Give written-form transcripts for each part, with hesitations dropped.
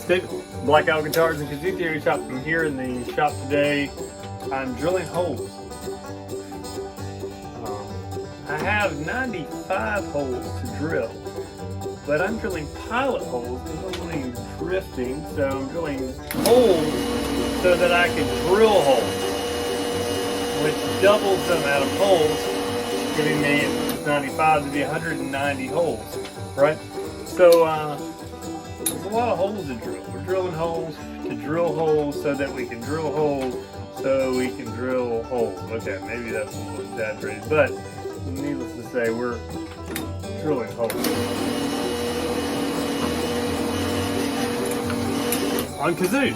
David, Black Owl Guitars and Kazoo Theory Shop. I'm here in the shop today. I'm drilling holes. I have 95 holes to drill, but I'm drilling pilot holes because I'm really drifting. So I'm drilling holes so that I can drill holes, which doubles the amount of holes, giving me 95 to be 190 holes, right? So there's a lot of holes to drill. We're drilling holes to drill holes so that we can drill holes so we can drill holes. Okay, maybe that's a little exaggerated, but needless to say, we're drilling holes. On kazoos.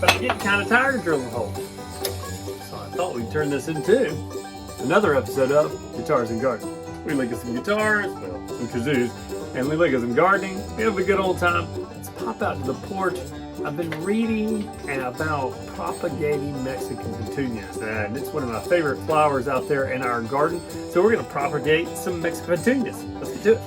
But I'm getting kind of tired of drilling holes. So I thought we'd turn this into another episode of Guitars and Gardening. We look at some guitars, well, some kazoos, and we look at some gardening. We have a good old time. Let's pop out to the porch. I've been reading about propagating Mexican petunias, and it's one of my favorite flowers out there in our garden. So we're going to propagate some Mexican petunias. Let's get to it.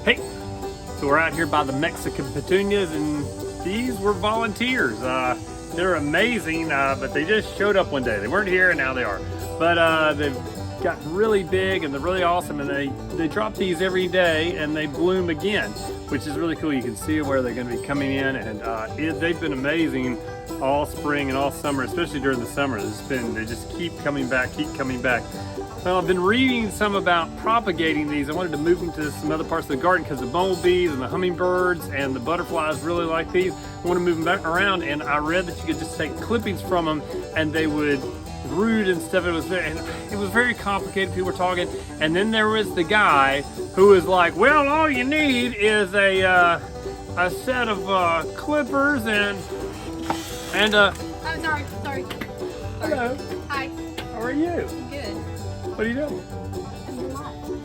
Hey, so we're out here by the Mexican petunias, and these were volunteers. They're amazing, but they just showed up one day. They weren't here, and now they are. But they've gotten really big, and they're really awesome, and they drop these every day, and they bloom again, which is really cool. You can see where they're going to be coming in, and they've been amazing all spring and all summer, especially during the summer. They just keep coming back, keep coming back. Well, I've been reading some about propagating these. I wanted to move them to some other parts of the garden because the bumblebees and the hummingbirds and the butterflies really like these. I want to move them back around, and I read that you could just take clippings from them and they would root and stuff. It was very complicated. People were talking, and then there was the guy who was like, "Well, all you need is a set of clippers and." Oh, sorry. Hello. Hi. How are you? Good. What are you doing?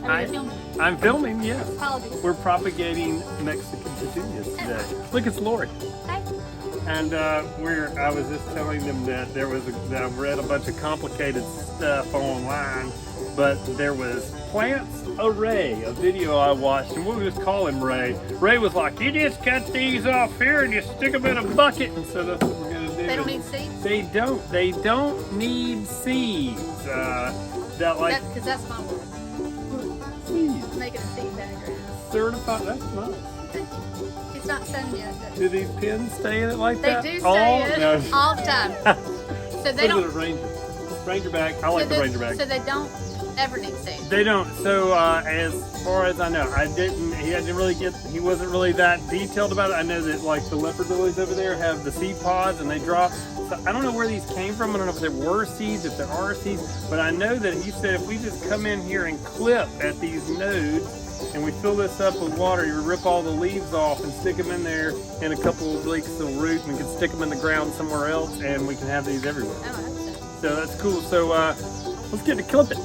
I'm filming. I'm filming, yes. Apologies. We're propagating Mexican petunias today. Look, it's Lori. Hi. And I was just telling them that that I read a bunch of complicated stuff online, but there was Plants Array, a video I watched, and we'll just call him Ray. Ray was like, "You just cut these off here and you stick them in a bucket," and so that's what we're gonna do. They don't need seeds? They don't need seeds. Because that's my word. Seeds. Making a seed vinegar. Certified, that's nice. It's not sun yet. But Do these pins stay in it like they that? do stay in no. all the time. So they don't. Is it a Ranger bag. I like the Ranger bag. So they don't ever need seeds. They don't. So as far as I know, he wasn't really that detailed about it. I know that like the leopard lilies over there have the seed pods and they drop. So I don't know where these came from. I don't know if there were seeds, if there are seeds, but I know that he said if we just come in here and clip at these nodes and we fill this up with water, you rip all the leaves off and stick them in there in a couple of weeks of root, and we can stick them in the ground somewhere else, and we can have these everywhere. Oh, So that's cool. So let's get to clipping.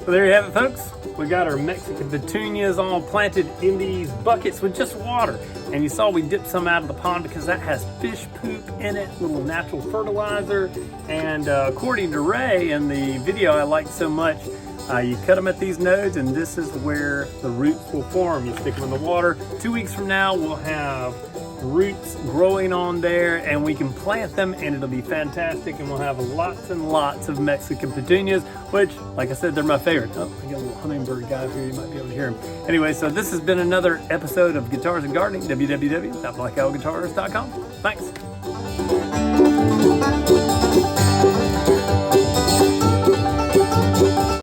There you have it, folks. We got our Mexican petunias all planted in these buckets with just water. And you saw we dipped some out of the pond because that has fish poop in it, little natural fertilizer. And according to Ray in the video I liked so much, you cut them at these nodes, and this is where the roots will form. You stick them in the water. 2 weeks from now, we'll have roots growing on there, and we can plant them, and it'll be fantastic, and we'll have lots and lots of Mexican petunias, which, like I said, they're my favorite. Oh, I got a little hummingbird guy here. You might be able to hear him. Anyway, so this has been another episode of Guitars and Gardening, www.blackowlguitars.com. Thanks.